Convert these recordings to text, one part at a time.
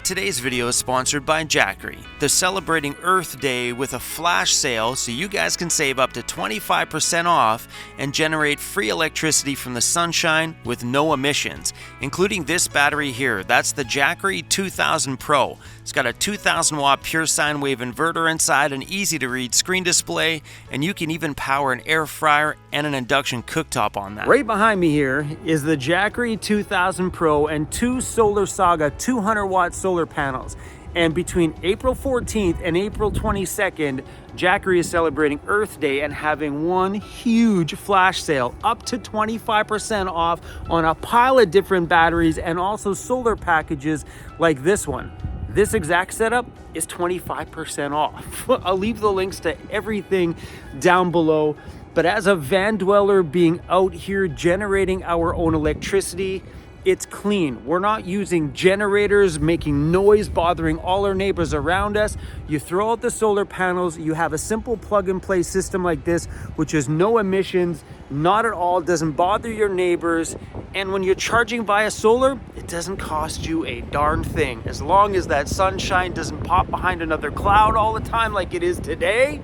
Today's video is sponsored by Jackery. They're celebrating Earth Day with a flash sale so you guys can save up to 25% off and generate free electricity from the sunshine with no emissions, including this battery here. That's the Jackery 2000 Pro. It's got a 2000 watt pure sine wave inverter inside, an easy to read screen display, and you can even power an air fryer and an induction cooktop on that. Right behind me here is the Jackery 2000 Pro and two Solar Saga 200 watt solar panels. And between April 14th and April 22nd, Jackery is celebrating Earth Day and having one huge flash sale, up to 25% off on a pile of different batteries and also solar packages like this one. This exact setup is 25% off. I'll leave the links to everything down below. But as a van dweller being out here generating our own electricity, it's clean. We're not using generators, making noise, bothering all our neighbors around us. You throw out the solar panels, you have a simple plug and play system like this, which is no emissions, not at all, doesn't bother your neighbors. And when you're charging via solar, it doesn't cost you a darn thing. As long as that sunshine doesn't pop behind another cloud all the time like it is today,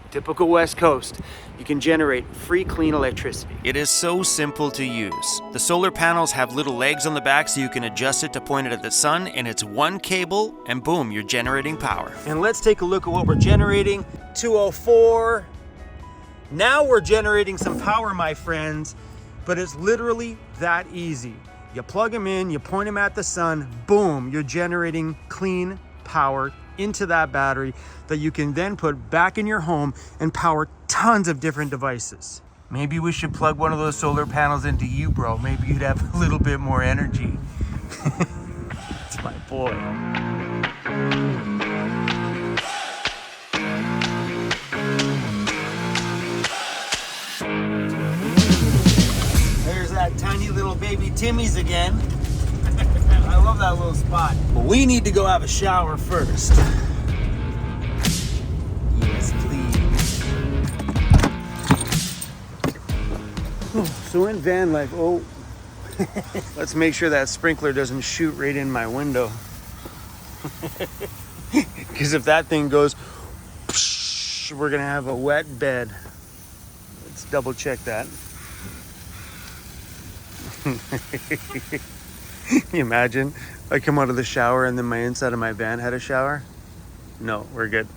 typical West Coast, you can generate free, clean electricity. It is so simple to use. The solar panels have little legs on the back so you can adjust it to point it at the sun, and it's one cable, and boom, you're generating power. And let's take a look at what we're generating. 204. Now we're generating some power, my friends, but it's literally that easy. You plug them in, you point them at the sun, boom, you're generating clean power into that battery that you can then put back in your home and power tons of different devices. Maybe we should plug one of those solar panels into you, bro. Maybe you'd have a little bit more energy. It's my boy. There's that tiny little baby Timmy's again. I love that little spot. But we need to go have a shower first. Yes, please. So in van life, let's make sure that sprinkler doesn't shoot right in my window. Because if that thing goes, we're gonna have a wet bed. Let's double check that. Can you imagine? I come out of the shower and then my inside of my van had a shower? No, we're good.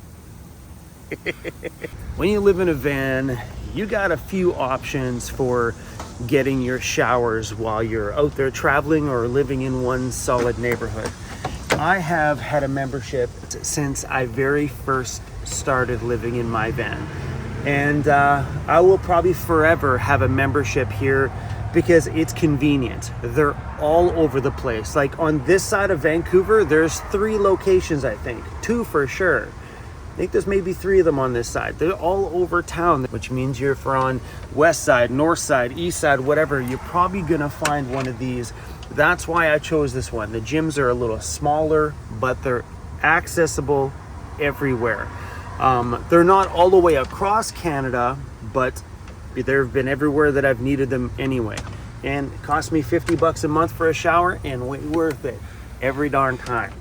When you live in a van, you got a few options for getting your showers while you're out there traveling or living in one solid neighborhood. I have had a membership since I very first started living in my van. And I will probably forever have a membership here because it's convenient. They're all over the place. Like on this side of Vancouver, there's 3 locations, I think. 2 for sure. I think there's maybe 3 of them on this side. They're all over town, which means you're on west side, north side, east side, whatever, you're probably gonna find one of these. That's why I chose this one. The gyms are a little smaller, but they're accessible everywhere. They're not all the way across Canada, but they've been everywhere that I've needed them anyway. And it cost me $50 a month for a shower, and way worth it every darn time.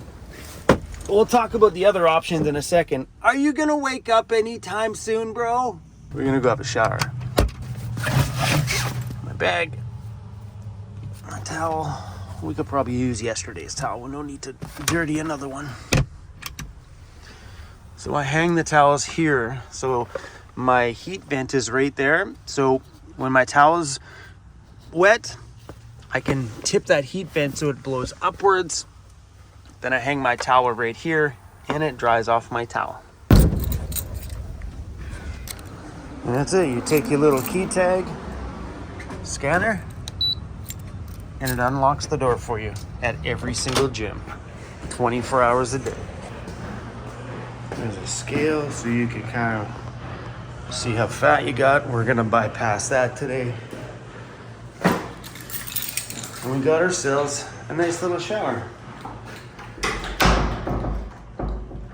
We'll talk about the other options in a second. Are you gonna wake up anytime soon, bro? We're gonna go have a shower. My bag, my towel. We could probably use yesterday's towel. We don't need to dirty another one. So I hang the towels here. So my heat vent is right there. So when my towel is wet, I can tip that heat vent so it blows upwards. Then I hang my towel right here and it dries off my towel. And that's it. You take your little key tag, scanner, and it unlocks the door for you at every single gym, 24 hours a day. There's a scale so you can kind of see how fat you got. We're gonna bypass that today. And we got ourselves a nice little shower.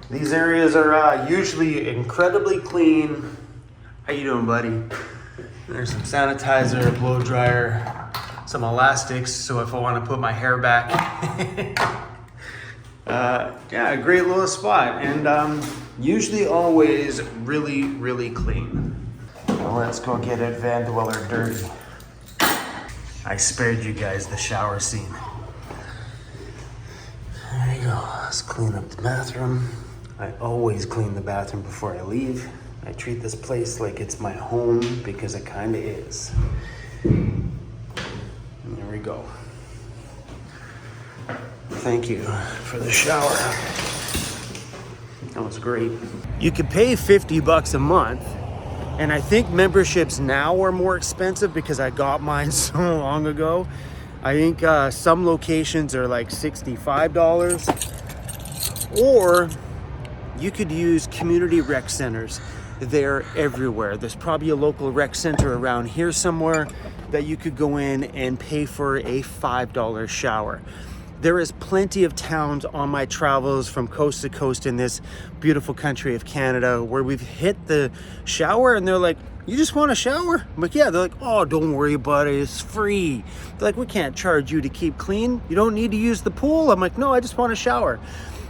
These areas are usually incredibly clean. How you doing, buddy? There's some sanitizer, a blow dryer, some elastics, so if I want to put my hair back. Yeah, a great little spot, and usually always really, really clean. Well, let's go get it Van Dweller dirty. I spared you guys the shower scene. There you go. Let's clean up the bathroom. I always clean the bathroom before I leave. I treat this place like it's my home because it kind of is. And there we go. Thank you for the shower. That was great. You could pay $50 a month, and I think memberships now are more expensive because I got mine so long ago. I think some locations are like $65, or you could use community rec centers. They're everywhere. There's probably a local rec center around here somewhere that you could go in and pay for a $5 shower. There is plenty of towns on my travels from coast to coast in this beautiful country of Canada where we've hit the shower and they're like, you just want a shower? I'm like, yeah. They're like, oh, don't worry about it, it's free. They're like, we can't charge you to keep clean. You don't need to use the pool. I'm like, no, I just want a shower.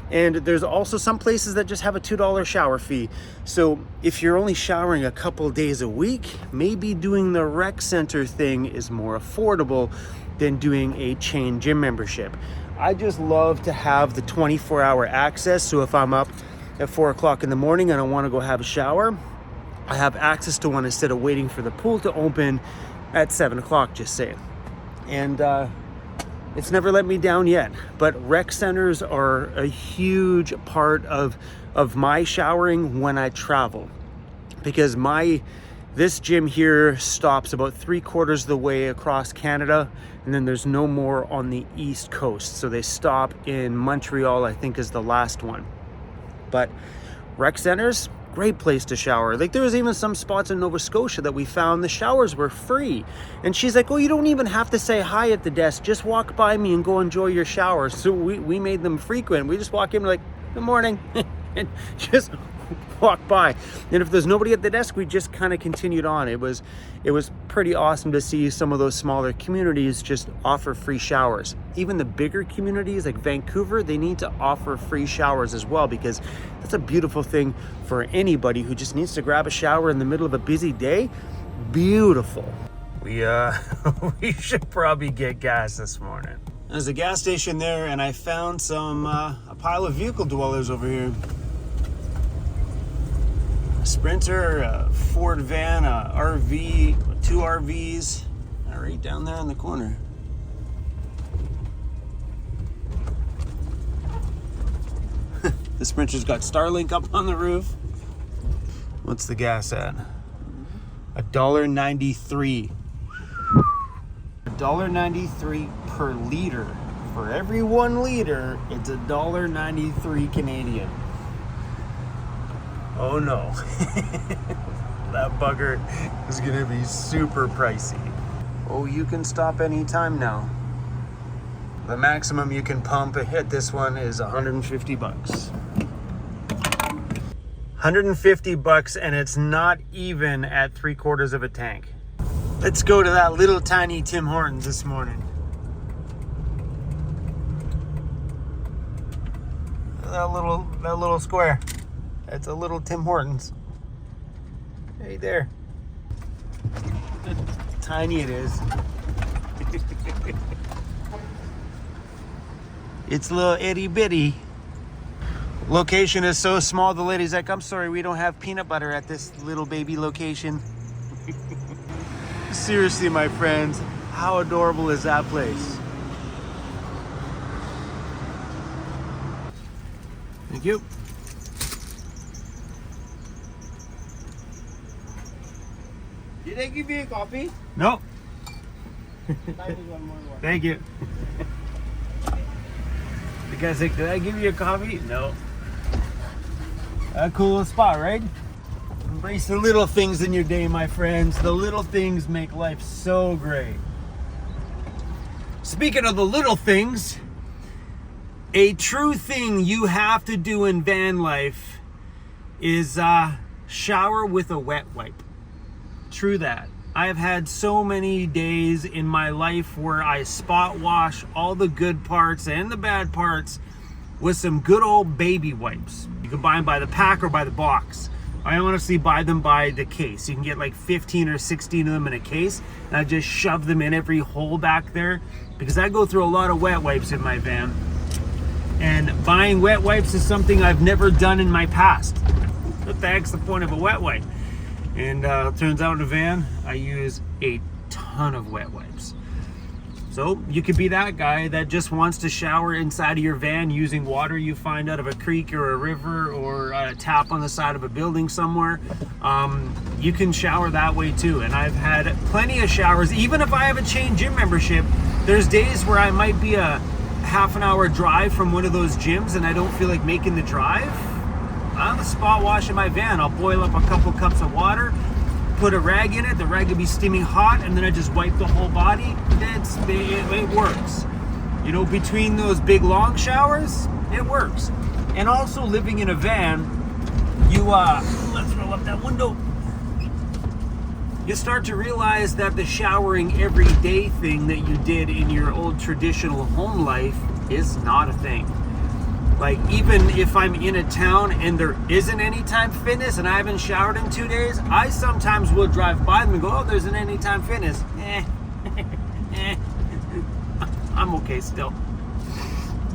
And there's also some places that just have a $2 shower fee. So if you're only showering a couple days a week, maybe doing the rec center thing is more affordable than doing a chain gym membership. I just love to have the 24-hour access. So if I'm up at 4 o'clock in the morning and I want to go have a shower, I have access to one instead of waiting for the pool to open at 7 o'clock, just say. And it's never let me down yet. But rec centers are a huge part of my showering when I travel, because this gym here stops about 3/4 of the way across Canada, and then there's no more on the East Coast. So they stop in Montreal, I think is the last one. But rec centers, great place to shower. Like there was even some spots in Nova Scotia that we found the showers were free. And she's like, oh, you don't even have to say hi at the desk. Just walk by me and go enjoy your shower. So we made them frequent. We just walk in, we're like, good morning, and just walk by. And if there's nobody at the desk, we just kind of continued on. It was pretty awesome to see some of those smaller communities just offer free showers. Even the bigger communities like Vancouver, they need to offer free showers as well, because that's a beautiful thing for anybody who just needs to grab a shower in the middle of a busy day. Beautiful. We should probably get gas this morning. There's a gas station there, and I found a pile of vehicle dwellers over here. A Sprinter, a Ford van, a RV, 2 RVs, right down there in the corner. The Sprinter's got Starlink up on the roof. What's the gas at? $1.93. $1.93 per liter. For every 1 liter, it's $1.93 Canadian. Oh no. That bugger is gonna be super pricey. Oh, you can stop anytime now. The maximum you can pump at this one is $150. $150, and it's not even at 3/4 of a tank. Let's go to that little tiny Tim Hortons this morning. That little square. It's a little Tim Hortons. Hey there. Tiny it is. It's a little itty bitty. Location is so small, the lady's like, I'm sorry, we don't have peanut butter at this little baby location. Seriously, my friends, how adorable is that place? Thank you. Did I give you a coffee? No. Thank you. The guy's like, did I give you a coffee? No. A cool spot, right? Embrace the little things in your day, my friends. The little things make life so great. Speaking of the little things, a true thing you have to do in van life is shower with a wet wipe. True that. I have had so many days in my life where I spot wash all the good parts and the bad parts with some good old baby wipes. You can buy them by the pack or by the box. I honestly buy them by the case. You can get like 15 or 16 of them in a case, and I just shove them in every hole back there because I go through a lot of wet wipes in my van. And buying wet wipes is something I've never done in my past. What the heck's the point of a wet wipe? And it turns out in a van, I use a ton of wet wipes. So you could be that guy that just wants to shower inside of your van using water you find out of a creek or a river or a tap on the side of a building somewhere. You can shower that way too. And I've had plenty of showers. Even if I have a chain gym membership, there's days where I might be a half an hour drive from one of those gyms and I don't feel like making the drive. On the spot wash in my van, I'll boil up a couple cups of water, put a rag in it, the rag will be steaming hot, and then I just wipe the whole body. It works. You know, between those big long showers, it works. And also living in a van, you let's roll up that window. You start to realize that the showering every day thing that you did in your old traditional home life is not a thing. Like, even if I'm in a town and there isn't Anytime Fitness and I haven't showered in 2 days, I sometimes will drive by them and go, oh, there's an Anytime Fitness. I'm okay still.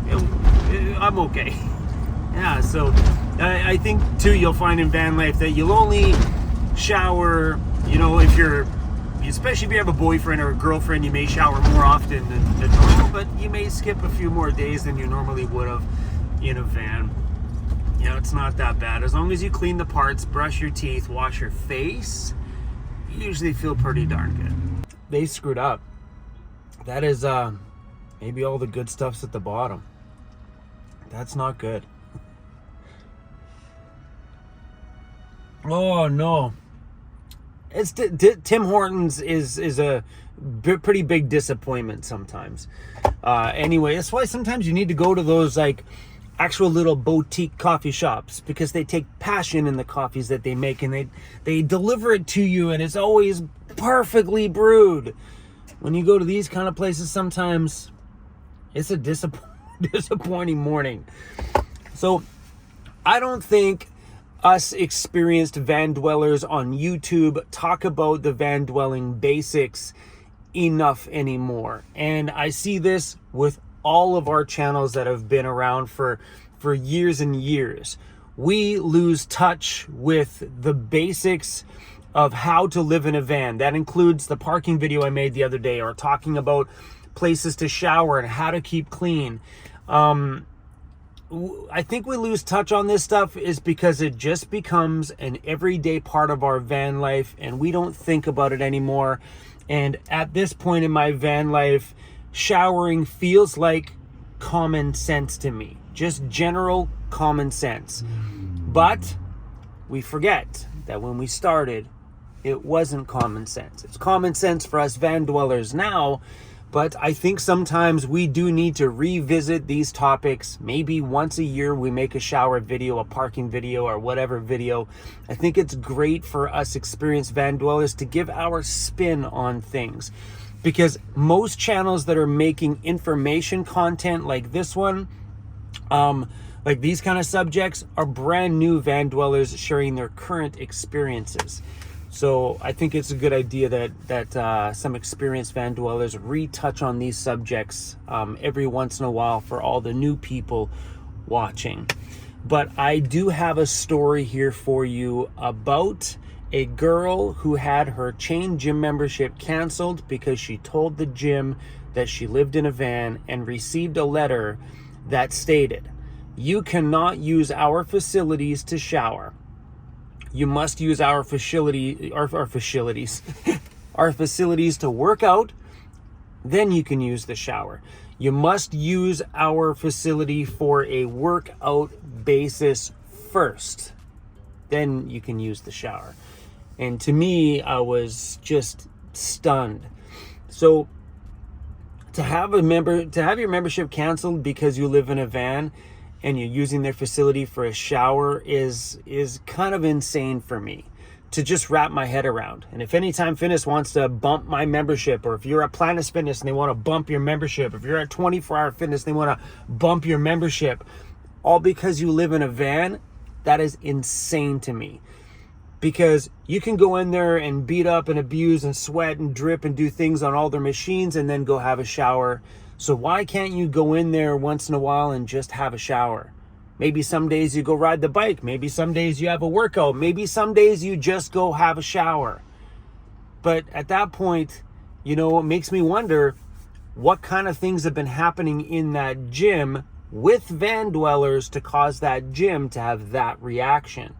I'm okay. Yeah, so I think too you'll find in van life that you'll only shower, you know, if you're, especially if you have a boyfriend or a girlfriend, you may shower more often than normal, but you may skip a few more days than you normally would have in a van. You know, it's not that bad. As long as you clean the parts, brush your teeth, wash your face, you usually feel pretty darn good. They screwed up. That is maybe all the good stuff's at the bottom. That's not good. Oh no. It's Tim Hortons is a pretty big disappointment sometimes. Anyway, that's why sometimes you need to go to those like actual little boutique coffee shops, because they take passion in the coffees that they make and they deliver it to you, and it's always perfectly brewed. When you go to these kind of places, sometimes it's a disappointing morning. So I don't think us experienced van dwellers on YouTube talk about the van dwelling basics enough anymore. And I see this with all of our channels that have been around for years and years. We lose touch with the basics of how to live in a van. That includes the parking video I made the other day, or talking about places to shower and how to keep clean. I think we lose touch on this stuff is because it just becomes an everyday part of our van life and we don't think about it anymore. And at this point in my van life, showering feels like common sense to me. Just general common sense. But we forget that when we started, it wasn't common sense. It's common sense for us van dwellers now, but I think sometimes we do need to revisit these topics. Maybe once a year we make a shower video, a parking video, or whatever video. I think it's great for us experienced van dwellers to give our spin on things. Because most channels that are making information content like this one, like these kind of subjects, are brand new van dwellers sharing their current experiences. So I think it's a good idea that some experienced van dwellers retouch on these subjects every once in a while for all the new people watching. But I do have a story here for you about a girl who had her chain gym membership canceled because she told the gym that she lived in a van and received a letter that stated, "You cannot use our facilities to shower. You must use our facilities to work out, then you can use the shower. You must use our facility for a workout basis first, then you can use the shower." And to me, I was just stunned. So to have your membership canceled because you live in a van and you're using their facility for a shower is kind of insane for me to just wrap my head around. And if Anytime Fitness wants to bump my membership, or if you're at Planet Fitness and they want to bump your membership, if you're at 24 Hour Fitness, they want to bump your membership, all because you live in a van, that is insane to me. Because you can go in there and beat up and abuse and sweat and drip and do things on all their machines and then go have a shower. So why can't you go in there once in a while and just have a shower? Maybe some days you go ride the bike. Maybe some days you have a workout. Maybe some days you just go have a shower. But at that point, you know, it makes me wonder what kind of things have been happening in that gym with van dwellers to cause that gym to have that reaction.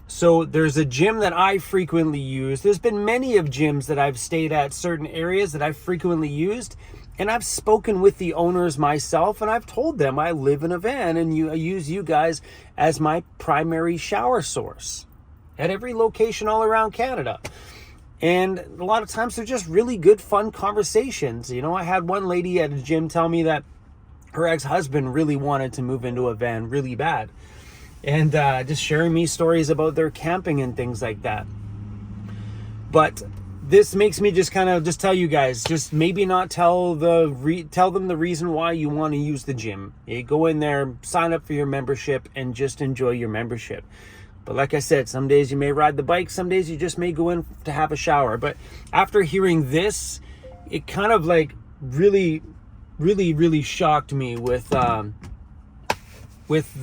So there's a gym that I frequently use. There's been many of gyms that I've stayed at, certain areas that I've frequently used. And I've spoken with the owners myself, and I've told them I live in a van and I use you guys as my primary shower source at every location all around Canada. And a lot of times they're just really good, fun conversations. You know, I had one lady at a gym tell me that her ex-husband really wanted to move into a van really bad. And just sharing me stories about their camping and things like that. But this makes me just kind of just tell you guys, just maybe not tell them the reason why you want to use the gym. You go in there, sign up for your membership, and just enjoy your membership. But like I said, some days you may ride the bike, some days you just may go in to have a shower. But after hearing this, it kind of like really shocked me with the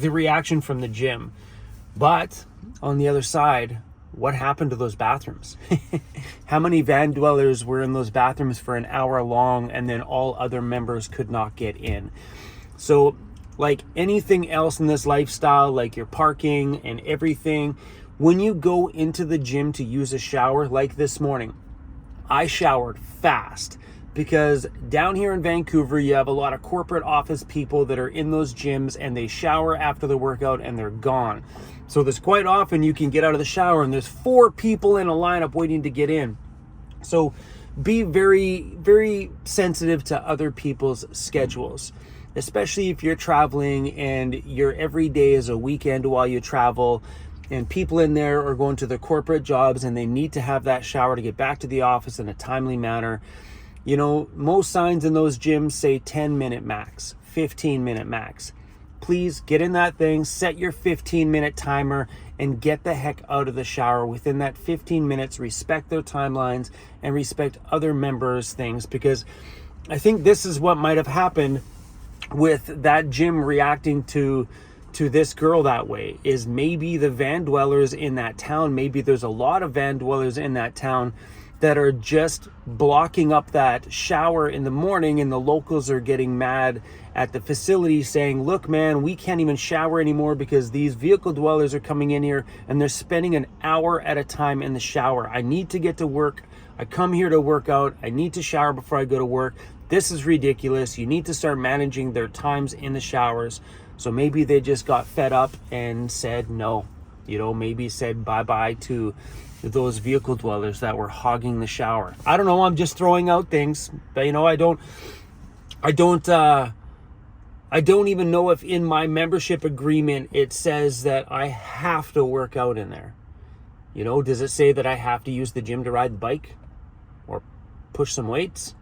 reaction from the gym. But on the other side, what happened to those bathrooms? How many van dwellers were in those bathrooms for an hour long and then all other members could not get in? So like anything else in this lifestyle, like your parking and everything, when you go into the gym to use a shower, like this morning, I showered fast. Because down here in Vancouver, you have a lot of corporate office people that are in those gyms and they shower after the workout and they're gone. So there's quite often you can get out of the shower and there's 4 people in a lineup waiting to get in. So be very, very sensitive to other people's schedules, especially if you're traveling and your every day is a weekend while you travel and people in there are going to their corporate jobs and they need to have that shower to get back to the office in a timely manner. You know, most signs in those gyms say 10-minute max, 15-minute max. Please get in that thing, set your 15-minute timer, and get the heck out of the shower within that 15 minutes. Respect their timelines and respect other members' things, because I think this is what might have happened with that gym reacting to this girl that way, is maybe the van dwellers in that town, maybe there's a lot of van dwellers in that town that are just blocking up that shower in the morning, and the locals are getting mad at the facility saying, look man, we can't even shower anymore because these vehicle dwellers are coming in here and they're spending an hour at a time in the shower. I need to get to work. I come here to work out. I need to shower before I go to work. This is ridiculous. You need to start managing their times in the showers. So maybe they just got fed up and said no, you know, maybe said bye-bye to those vehicle dwellers that were hogging the shower. I don't know, I'm just throwing out things, but you know, I don't even know if in my membership agreement it says that I have to work out in there. You know, does it say that I have to use the gym to ride the bike or push some weights?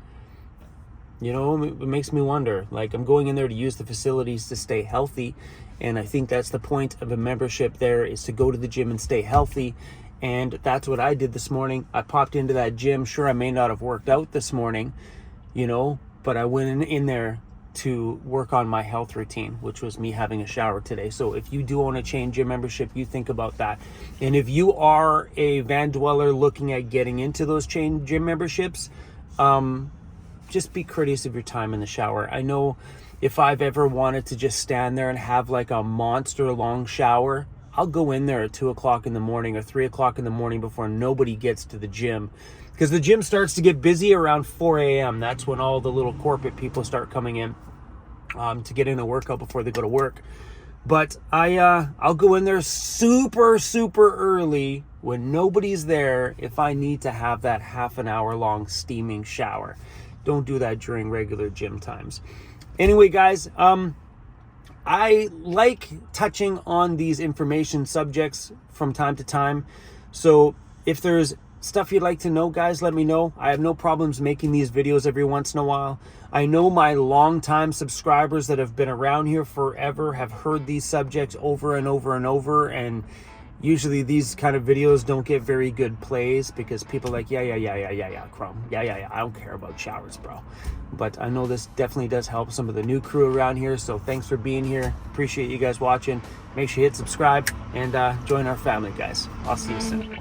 You know, it makes me wonder. Like, I'm going in there to use the facilities to stay healthy, and I think that's the point of a membership there, is to go to the gym and stay healthy. And that's what I did this morning. I popped into that gym. Sure, I may not have worked out this morning, you know, but I went in there to work on my health routine, which was me having a shower today. So if you do want to change your membership, you think about that. And if you are a van dweller looking at getting into those chain gym memberships, just be courteous of your time in the shower. I know if I've ever wanted to just stand there and have like a monster long shower, I'll go in there at 2 o'clock in the morning or 3 o'clock in the morning before nobody gets to the gym, because the gym starts to get busy around 4 a.m. That's when all the little corporate people start coming in to get in a workout before they go to work. But I'll go in there super early when nobody's there if I need to have that half an hour long steaming shower. Don't do that during regular gym times. Anyway, guys, I like touching on these information subjects from time to time. So if there's stuff you'd like to know, guys, let me know. I have no problems making these videos every once in a while. I know my longtime subscribers that have been around here forever have heard these subjects over and over and over, and usually these kind of videos don't get very good plays because people are like, yeah, Chrome. Yeah, I don't care about showers, bro. But I know this definitely does help some of the new crew around here, so thanks for being here. Appreciate you guys watching. Make sure you hit subscribe and join our family, guys. I'll see you soon.